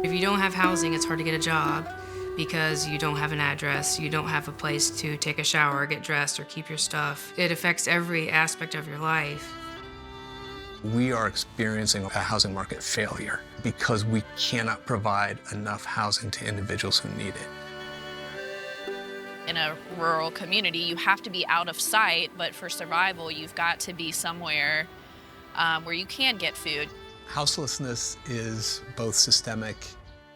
If you don't have housing, it's hard to get a job because you don't have an address, you don't have a place to take a shower, get dressed, or keep your stuff. It affects every aspect of your life. We are experiencing a housing market failure because we cannot provide enough housing to individuals who need it. In a rural community, you have to be out of sight, but for survival, you've got to be somewhere where you can get food. Houselessness is both systemic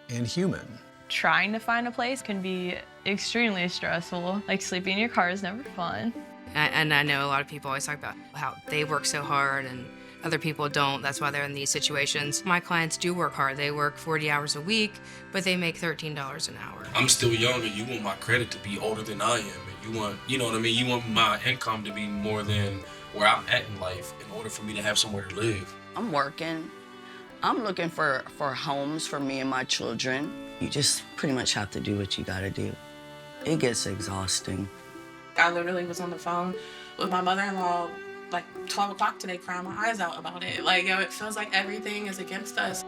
and human. Trying to find a place can be extremely stressful. Like, sleeping in your car is never fun. And I know a lot of people always talk about how they work so hard and other people don't. That's why they're in these situations. My clients do work hard. They work 40 hours a week, but they make $13 an hour. I'm still young, and you want my credit to be older than I am. And you want, you know what I mean? You want my income to be more than where I'm at in life in order for me to have somewhere to live. I'm working. I'm looking for homes for me and my children. You just pretty much have to do what you gotta do. It gets exhausting. I literally was on the phone with my mother-in-law like 12 o'clock today crying my eyes out about it. Like, it feels like everything is against us.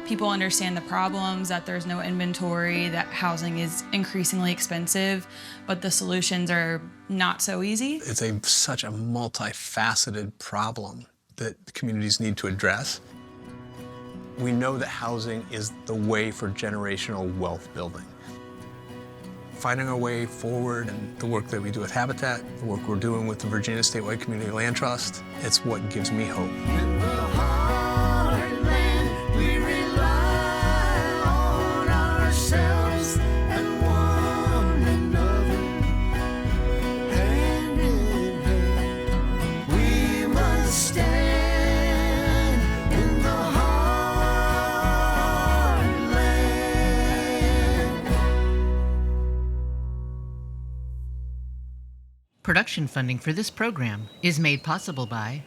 People understand the problems, that there's no inventory, that housing is increasingly expensive, but the solutions are not so easy. It's such a multifaceted problem that communities need to address. We know that housing is the way for generational wealth building. Finding our way forward and the work that we do with Habitat, the work we're doing with the Virginia Statewide Community Land Trust, it's what gives me hope. In the heartland, we rely on ourselves and one another. Hand in hand, we must stand in the Production funding for this program is made possible by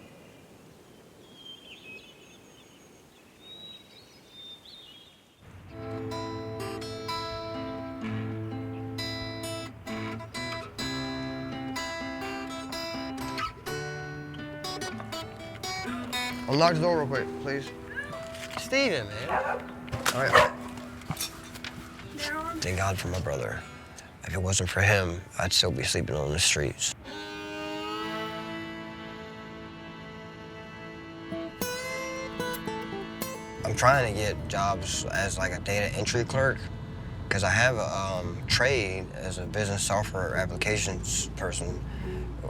Unlock the door real quick, please. Steven, man. All right. Thank God for my brother. If it wasn't for him, I'd still be sleeping on the streets. I'm trying to get jobs as like a data entry clerk because I have a trade as a business software applications person,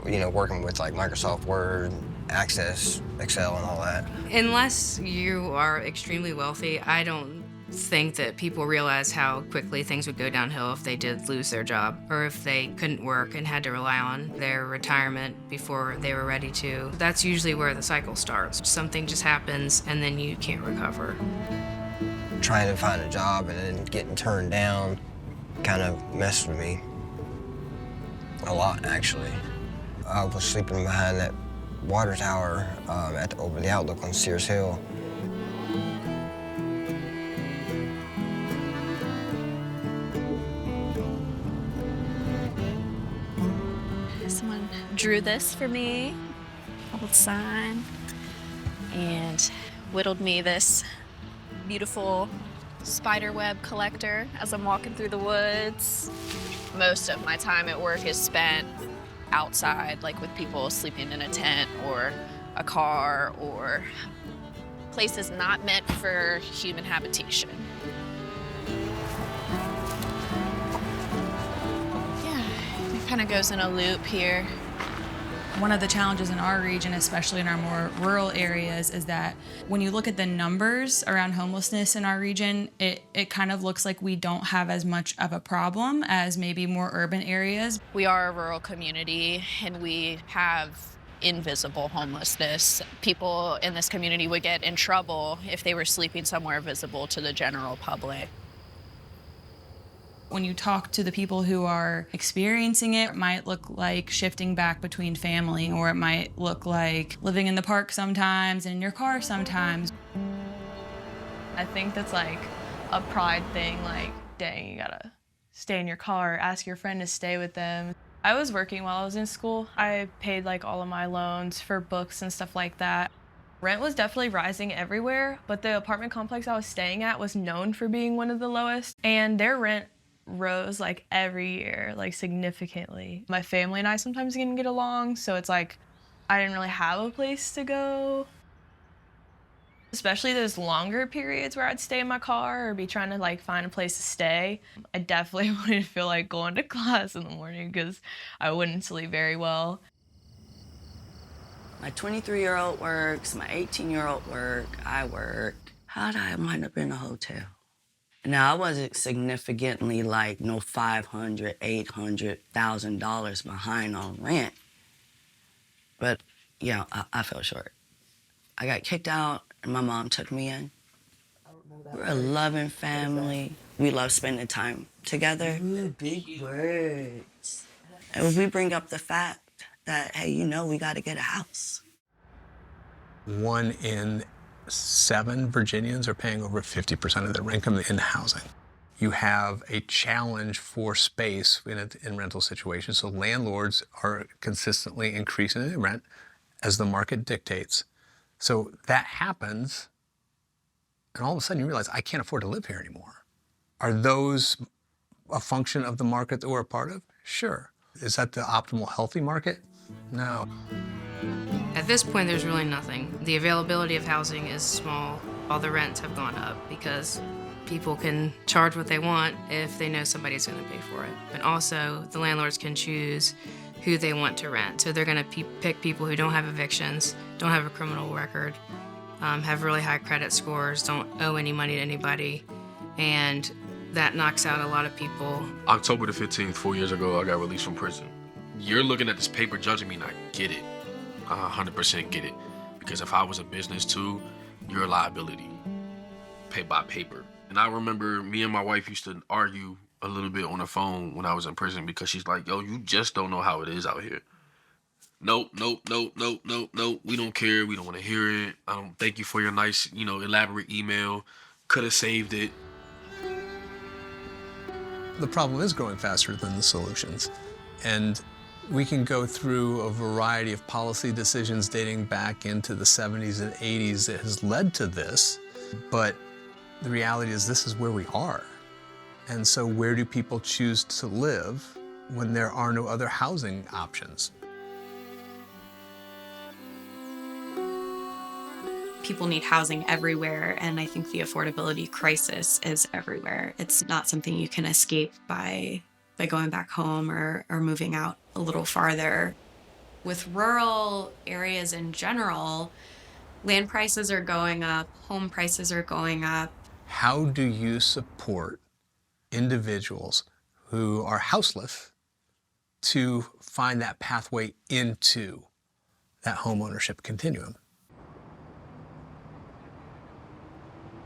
you know, working with like Microsoft Word, Access, Excel, and all that. Unless you are extremely wealthy, I don't think that people realize how quickly things would go downhill if they did lose their job or if they couldn't work and had to rely on their retirement before they were ready to. That's usually where the cycle starts. Something just happens and then you can't recover. Trying to find a job and then getting turned down kind of messed with me a lot, actually. I was sleeping behind that water tower over the Outlook on Sears Hill. Someone drew this for me, a little sign, and whittled me this beautiful spider web collector as I'm walking through the woods. Most of my time at work is spent outside, like with people sleeping in a tent or a car or places not meant for human habitation. Yeah, it kind of goes in a loop here. One of the challenges in our region, especially in our more rural areas, is that when you look at the numbers around homelessness in our region, it kind of looks like we don't have as much of a problem as maybe more urban areas. We are a rural community and we have invisible homelessness. People in this community would get in trouble if they were sleeping somewhere visible to the general public. When you talk to the people who are experiencing it, it might look like shifting back between family, or it might look like living in the park sometimes and in your car sometimes. I think that's like a pride thing, like, dang, you gotta stay in your car, ask your friend to stay with them. I was working while I was in school. I paid like all of my loans for books and stuff like that. Rent was definitely rising everywhere, but the apartment complex I was staying at was known for being one of the lowest, and their rent rose like every year, like significantly. My family and I sometimes didn't get along, so it's like I didn't really have a place to go. Especially those longer periods where I'd stay in my car or be trying to like find a place to stay. I definitely wouldn't feel like going to class in the morning because I wouldn't sleep very well. My 23-year-old works, my 18-year-old work, I work. How'd I wind up in a hotel? Now, I wasn't significantly like no $500, $800,000 behind on rent, but yeah, I fell short. I got kicked out and my mom took me in. We're a loving family. We love spending time together. Ooh, big words. And we bring up the fact that, hey, you know, we got to get a house. 1 in 7 Virginians are paying over 50% of their income in housing. You have a challenge for space in rental situations, so landlords are consistently increasing the rent as the market dictates. So that happens, and all of a sudden you realize, I can't afford to live here anymore. Are those a function of the market that we're a part of? Sure. Is that the optimal healthy market? No. At this point, there's really nothing. The availability of housing is small. All the rents have gone up because people can charge what they want if they know somebody's going to pay for it. But also, the landlords can choose who they want to rent. So they're going to pick people who don't have evictions, don't have a criminal record, have really high credit scores, don't owe any money to anybody, and that knocks out a lot of people. October the 15th, 4 years ago, I got released from prison. You're looking at this paper judging me, and I get it. I 100% get it. Because if I was a business too, you're a liability. Pay by paper. And I remember me and my wife used to argue a little bit on the phone when I was in prison because she's like, yo, you just don't know how it is out here. Nope. We don't care. We don't want to hear it. I don't thank you for your nice, elaborate email. Could have saved it. The problem is growing faster than the solutions. And we can go through a variety of policy decisions dating back into the 70s and 80s that has led to this, but the reality is this is where we are. And so where do people choose to live when there are no other housing options? People need housing everywhere, and I think the affordability crisis is everywhere. It's not something you can escape by going back home or moving out a little farther. With rural areas in general, land prices are going up, home prices are going up. How do you support individuals who are houseless to find that pathway into that home ownership continuum?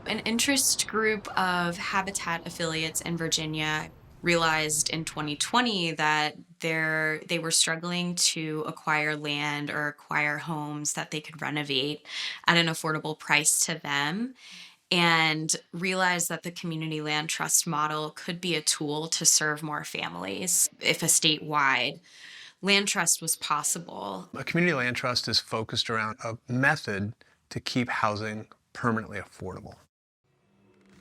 An interest group of Habitat affiliates in Virginia realized in 2020 that they were struggling to acquire land or acquire homes that they could renovate at an affordable price to them, and realized that the community land trust model could be a tool to serve more families if a statewide land trust was possible. A community land trust is focused around a method to keep housing permanently affordable.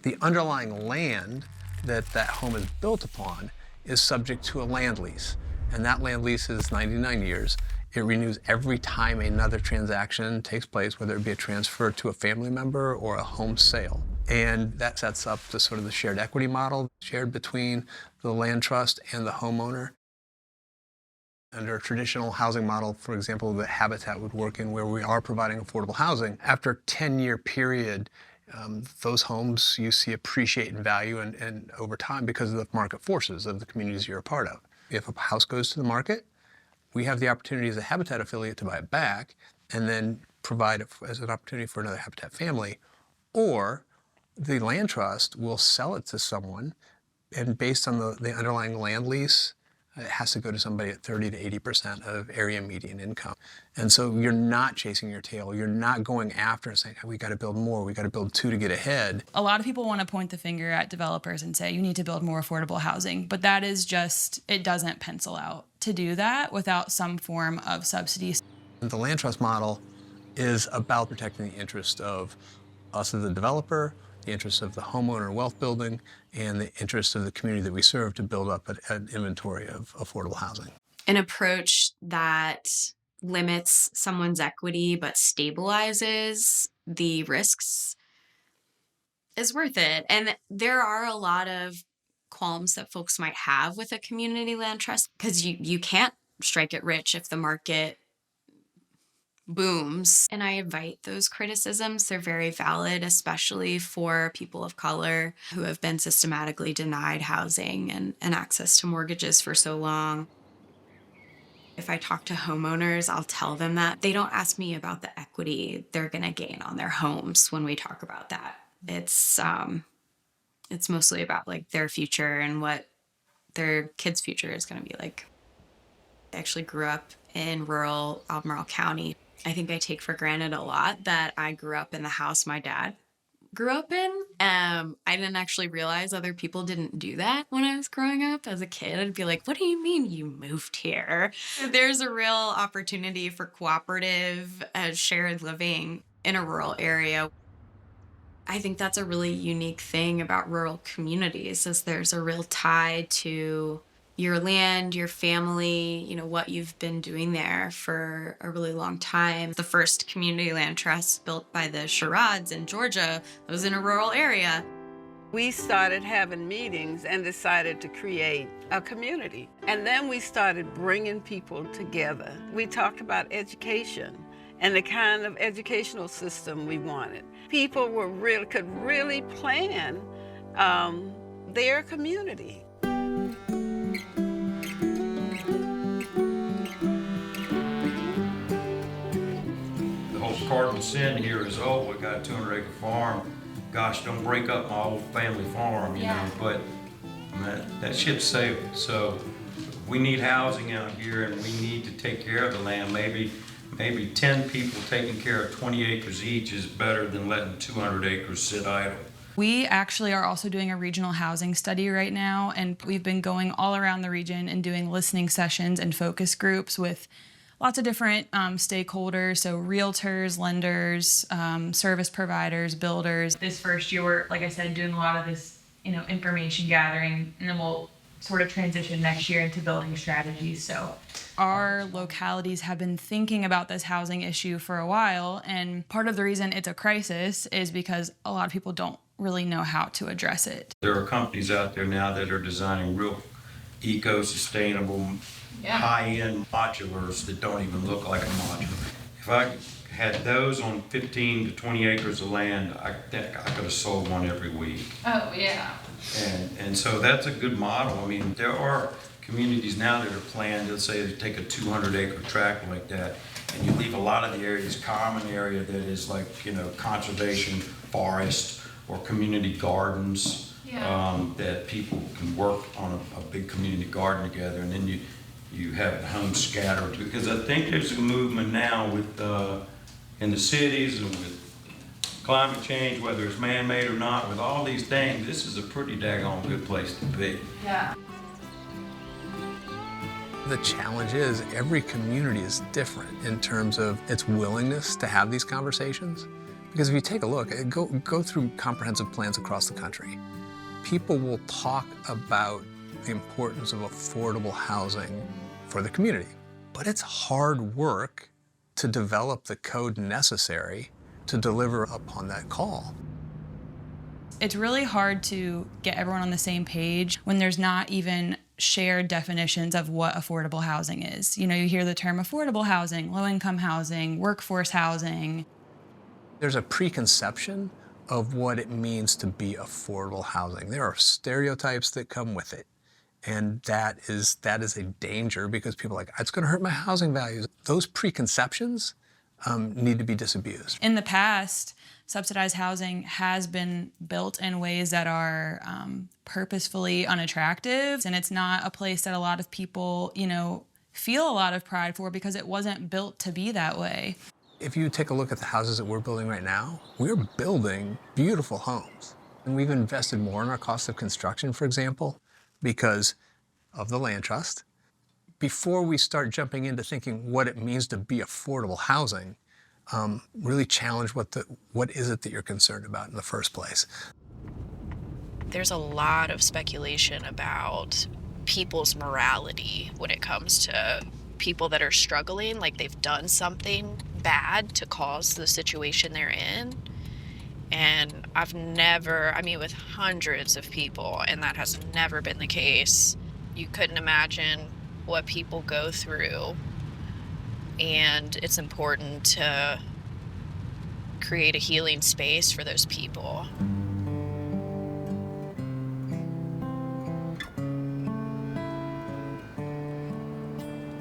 The underlying land that home is built upon is subject to a land lease, and that land lease is 99 years. It renews every time another transaction takes place, whether it be a transfer to a family member or a home sale. And that sets up the sort of the shared equity model shared between the land trust and the homeowner. Under a traditional housing model, for example, that Habitat would work in, where we are providing affordable housing, after a 10-year period, those homes you see appreciate in value and over time because of the market forces of the communities you're a part of. If a house goes to the market, we have the opportunity as a Habitat affiliate to buy it back and then provide it as an opportunity for another Habitat family, or the land trust will sell it to someone, and based on the underlying land lease, it has to go to somebody at 30 to 80% of area median income. And so you're not chasing your tail. You're not going after and saying, we got to build more, we got to build 2 to get ahead. A lot of people want to point the finger at developers and say, you need to build more affordable housing. But that is just, it doesn't pencil out to do that without some form of subsidies. The land trust model is about protecting the interest of us as the developer, the interest of the homeowner and wealth building, and the interest of the community that we serve to build up an inventory of affordable housing. An approach that limits someone's equity but stabilizes the risks is worth it. And there are a lot of qualms that folks might have with a community land trust because you can't strike it rich if the market booms. And I invite those criticisms. They're very valid, especially for people of color who have been systematically denied housing and access to mortgages for so long. If I talk to homeowners, I'll tell them that. They don't ask me about the equity they're going to gain on their homes when we talk about that. It's mostly about like their future and what their kids' future is going to be like. I actually grew up in rural Albemarle County. I think I take for granted a lot that I grew up in the house my dad grew up in. I didn't actually realize other people didn't do that when I was growing up. As a kid, I'd be like, what do you mean you moved here? There's a real opportunity for cooperative, shared living in a rural area. I think that's a really unique thing about rural communities is there's a real tie to your land, your family, you know, what you've been doing there for a really long time. The first community land trust built by the Sherrods in Georgia was in a rural area. We started having meetings and decided to create a community. And then we started bringing people together. We talked about education and the kind of educational system we wanted. People could really plan their community. Cardinal sin here is, oh, we got a 200-acre farm. Gosh, don't break up my old family farm, you know. But that ship's sailed. So we need housing out here, and we need to take care of the land. Maybe 10 people taking care of 20 acres each is better than letting 200 acres sit idle. We actually are also doing a regional housing study right now, and we've been going all around the region and doing listening sessions and focus groups with lots of different stakeholders, so realtors, lenders, service providers, builders. This first year, we're, like I said, doing a lot of this, information gathering, and then we'll sort of transition next year into building strategies. So our localities have been thinking about this housing issue for a while, and part of the reason it's a crisis is because a lot of people don't really know how to address it. There are companies out there now that are designing real eco-sustainable, high-end modulars that don't even look like a modular. If I had those on 15 to 20 acres of land, I could have sold one every week. Oh, yeah. And so that's a good model. I mean, there are communities now that are planned, let's say they take a 200-acre tract like that, and you leave a lot of the areas, common area that is like, conservation, forest, or community gardens, that people can work on a big community garden together, and then you have the homes scattered. Because I think there's a movement now with in the cities and with climate change, whether it's man-made or not, with all these things, this is a pretty daggone good place to be. Yeah. The challenge is every community is different in terms of its willingness to have these conversations. Because if you take a look, go through comprehensive plans across the country, people will talk about the importance of affordable housing for the community. But it's hard work to develop the code necessary to deliver upon that call. It's really hard to get everyone on the same page when there's not even shared definitions of what affordable housing is. You hear the term affordable housing, low-income housing, workforce housing. There's a preconception of what it means to be affordable housing. There are stereotypes that come with it. And that is a danger because people are like, it's going to hurt my housing values. Those preconceptions need to be disabused. In the past, subsidized housing has been built in ways that are purposefully unattractive. And it's not a place that a lot of people, feel a lot of pride for because it wasn't built to be that way. If you take a look at the houses that we're building right now, we're building beautiful homes. And we've invested more in our cost of construction, for example, because of the land trust. Before we start jumping into thinking what it means to be affordable housing, really challenge what is it that you're concerned about in the first place. There's a lot of speculation about people's morality when it comes to people that are struggling, like they've done something bad to cause the situation they're in. And I've never, I mean, with hundreds of people, and that has never been the case. You couldn't imagine what people go through, and it's important to create a healing space for those people.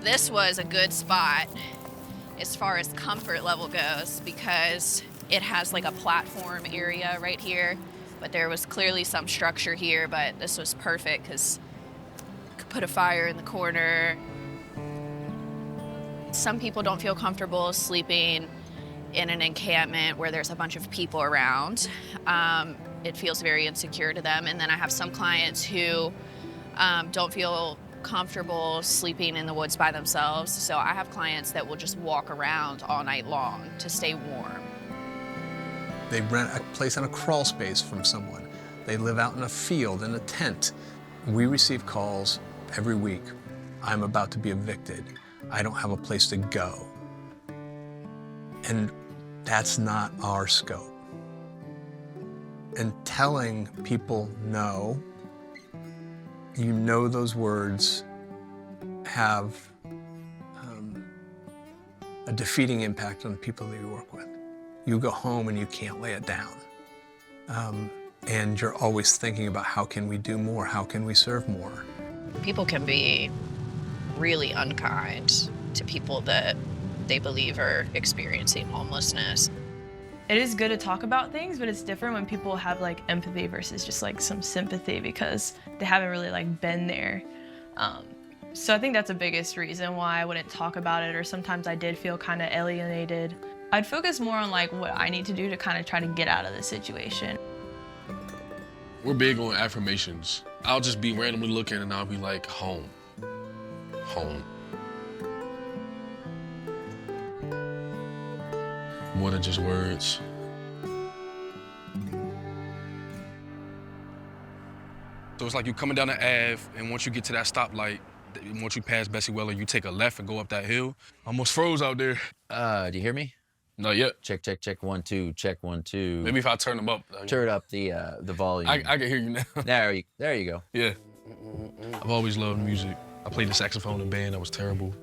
This was a good spot as far as comfort level goes because it has like a platform area right here, but there was clearly some structure here, but this was perfect because you could put a fire in the corner. Some people don't feel comfortable sleeping in an encampment where there's a bunch of people around. It feels very insecure to them. And then I have some clients who don't feel comfortable sleeping in the woods by themselves. So I have clients that will just walk around all night long to stay warm. They rent a place in a crawl space from someone. They live out in a field in a tent. We receive calls every week. I'm about to be evicted. I don't have a place to go. And that's not our scope. And telling people no, you know those words have a defeating impact on the people that you work with. You go home and you can't lay it down. And you're always thinking about how can we do more? How can we serve more? People can be really unkind to people that they believe are experiencing homelessness. It is good to talk about things, but it's different when people have like empathy versus just like some sympathy because they haven't really like been there. So I think that's the biggest reason why I wouldn't talk about it, or sometimes I did feel kind of alienated. I'd focus more on like what I need to do to kind of try to get out of the situation. We're big on affirmations. I'll just be randomly looking and I'll be like, home, home. More than just words. So it's like you coming down the Ave, and once you get to that stoplight, once you pass Bessie Weller, you take a left and go up that hill. Almost froze out there. Do you hear me? Not yet. Check, check, check, 1, 2, check, 1, 2. Maybe if I turn them up. Turn up the volume. I can hear you now. There you go. Yeah. I've always loved music. I played the saxophone in band. That was terrible.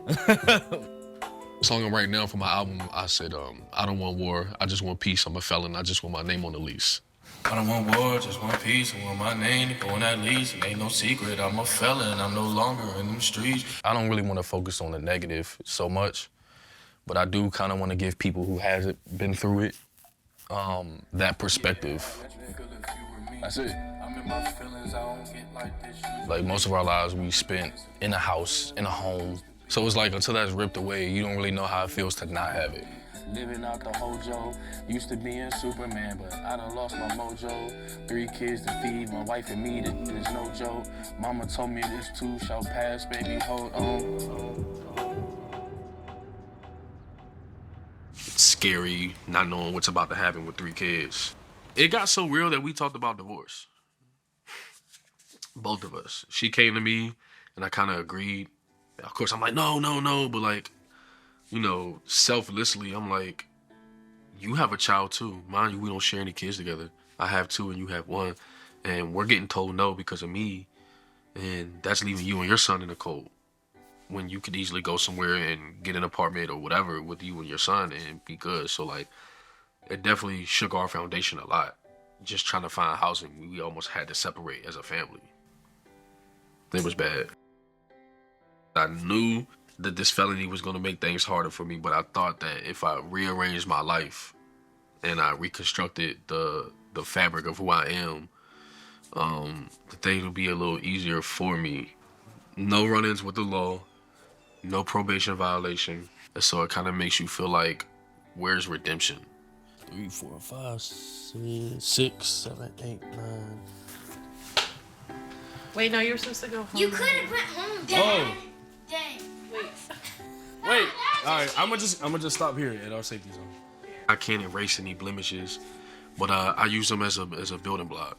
The song I'm writing now for my album, I said, I don't want war. I just want peace. I'm a felon. I just want my name on the lease. I don't want war, just want peace. I want my name to go on that lease. It ain't no secret. I'm a felon. I'm no longer in them streets. I don't really want to focus on the negative so much, but I do kind of want to give people who hasn't been through it that perspective. That's it. Like most of our lives we spent in a house, in a home. So it's like until that's ripped away, you don't really know how it feels to not have it. Living out the hojo, used to being Superman, but I done lost my mojo. 3 kids to feed, my wife and me, there's no joke. Mama told me this too shall pass, baby, hold on. It's scary not knowing what's about to happen with 3 kids. It got so real that we talked about divorce. Both of us. She came to me and I kind of agreed. Of course, I'm like, no, but like, you know, selflessly, I'm like, you have a child too. Mind you, we don't share any kids together. I have 2 and you have 1. And we're getting told no because of me. And that's leaving you and your son in the cold. When you could easily go somewhere and get an apartment or whatever with you and your son and be good. So like, it definitely shook our foundation a lot. Just trying to find housing, we almost had to separate as a family. It was bad. I knew that this felony was gonna make things harder for me, but I thought that if I rearranged my life and I reconstructed the fabric of who I am, the things would be a little easier for me. No run-ins with the law, no probation violation. And so it kind of makes you feel like, where's redemption? 3, 4, 5, 6, 7, 8, 9. Wait, no, you were supposed to go home. You could have went home, Dad. Oh. Dang. Wait. Wait, All right, I'm gonna just stop here at our safety zone. I can't erase any blemishes, but I use them as a building block.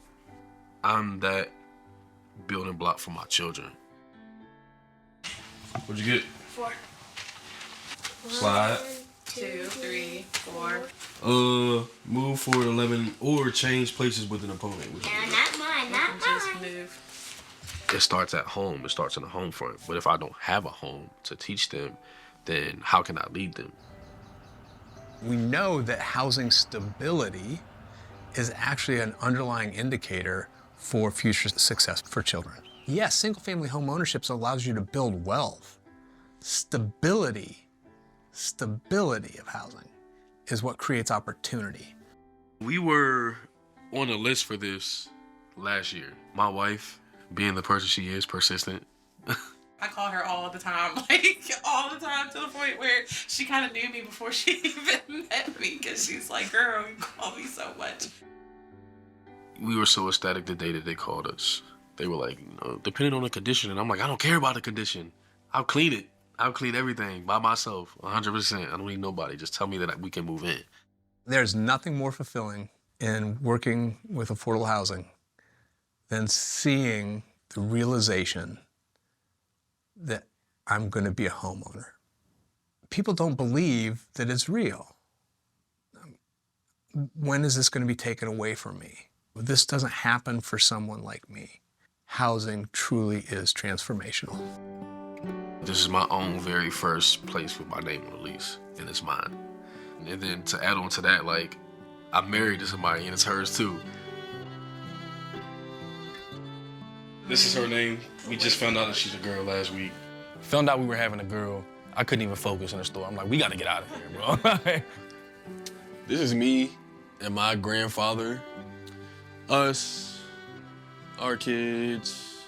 I'm that building block for my children. What'd you get? 4. Slide. 2, 3, 4. Move forward 11 or change places with an opponent. Not mine, not Just mine. move. It starts at home. It starts in the home front. But if I don't have a home to teach them, then how can I lead them? We know that housing stability is actually an underlying indicator for future success for children. Yes, single-family home ownership allows you to build wealth. Stability of housing is what creates opportunity. We were on a list for this last year. My wife, being the person she is, persistent. I call her all the time, like all the time, to the point where she kind of knew me before she even met me, because she's like, girl, you call me so much. We were so ecstatic the day that they called us. They were like, depending on the condition. And I'm like, I don't care about the condition. I'll clean it. I'll clean everything by myself, 100%. I don't need nobody. Just tell me that we can move in. There's nothing more fulfilling in working with affordable housing than seeing the realization that I'm going to be a homeowner. People don't believe that it's real. When is this going to be taken away from me? This doesn't happen for someone like me. Housing truly is transformational. This is my own very first place with my name on the lease, and it's mine. And then to add on to that, like, I'm married to somebody and it's hers too. This is her name. We just found out that she's a girl last week. Found out we were having a girl. I couldn't even focus in the store. I'm like, we gotta get out of here, bro. This is me and my grandfather, us, our kids.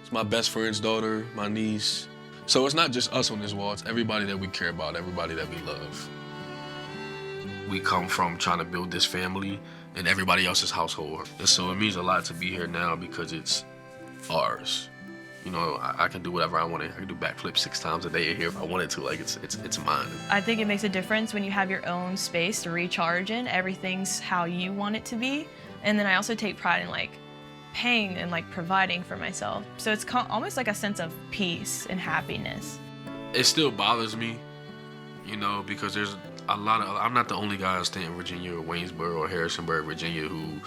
It's my best friend's daughter, my niece. So it's not just us on this wall, it's everybody that we care about, everybody that we love. We come from trying to build this family in everybody else's household. And so it means a lot to be here now because it's ours. You know, I can do whatever I want to. I can do backflips 6 times a day here if I wanted to. Like, it's mine. I think it makes a difference when you have your own space to recharge in. Everything's how you want it to be. And then I also take pride in like paying and like providing for myself. So it's almost like a sense of peace and happiness. It still bothers me, you know, because there's a lot of, I'm not the only guy in Stanton, Virginia, or Waynesboro, or Harrisonburg, Virginia, who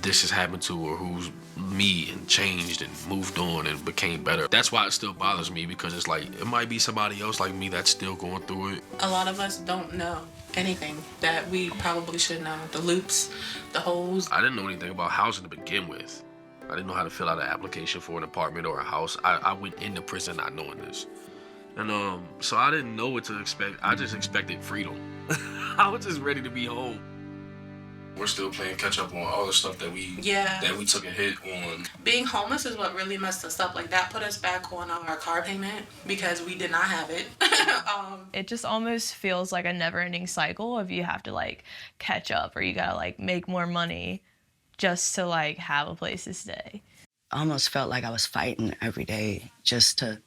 this has happened to, or who's me and changed and moved on and became better. That's why it still bothers me, because it's like, it might be somebody else like me that's still going through it. A lot of us don't know anything that we probably should know. The loops, the holes. I didn't know anything about housing to begin with. I didn't know how to fill out an application for an apartment or a house. I went into prison not knowing this. And so I didn't know what to expect. I just expected freedom. I was just ready to be home. We're still playing catch up on all the stuff that we took a hit on. Being homeless is what really messed us up. Like, that put us back on our car payment because we did not have it. It just almost feels like a never-ending cycle of you have to like catch up, or you gotta like make more money just to like have a place to stay. I almost felt like I was fighting every day just to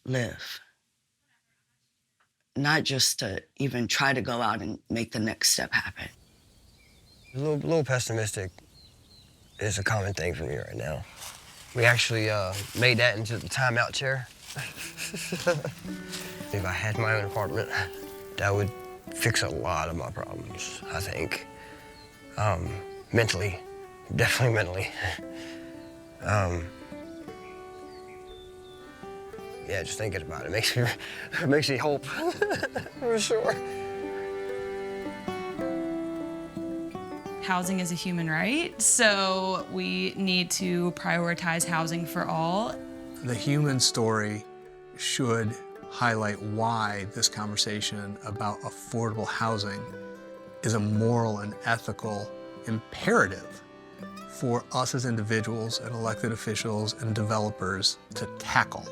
live. Not just to even try to go out and make the next step happen. A little pessimistic is a common thing for me right now. We actually made that into the timeout chair. If I had my own apartment, that would fix a lot of my problems, I think. Mentally, definitely mentally. Yeah, just thinking about it makes me hope, for sure. Housing is a human right, so we need to prioritize housing for all. The human story should highlight why this conversation about affordable housing is a moral and ethical imperative for us as individuals and elected officials and developers to tackle.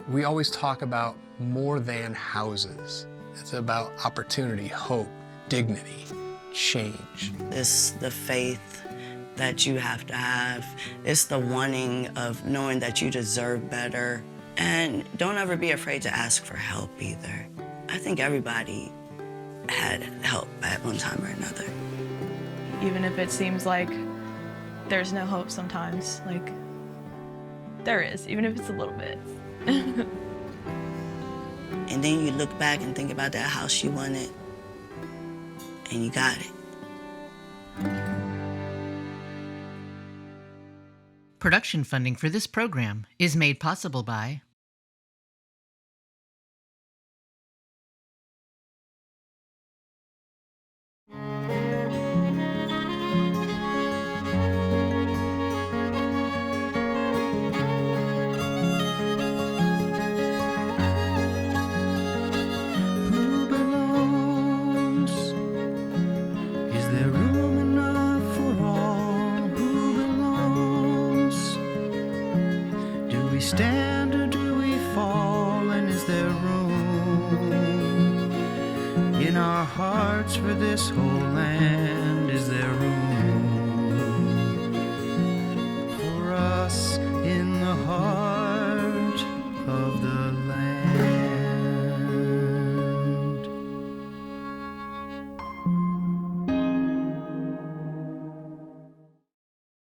We always talk about more than houses. It's about opportunity, hope, dignity, change. It's the faith that you have to have. It's the wanting of knowing that you deserve better. And don't ever be afraid to ask for help either. I think everybody had help at one time or another. Even if it seems like there's no hope sometimes, like there is, even if it's a little bit. And then you look back and think about that house you wanted, and you got it. Production funding for this program is made possible by Who belongs? Is there room enough for all? Who belongs? Do we stand or do we fall? And is there room in our hearts for this whole land? Is there room for us in the heart?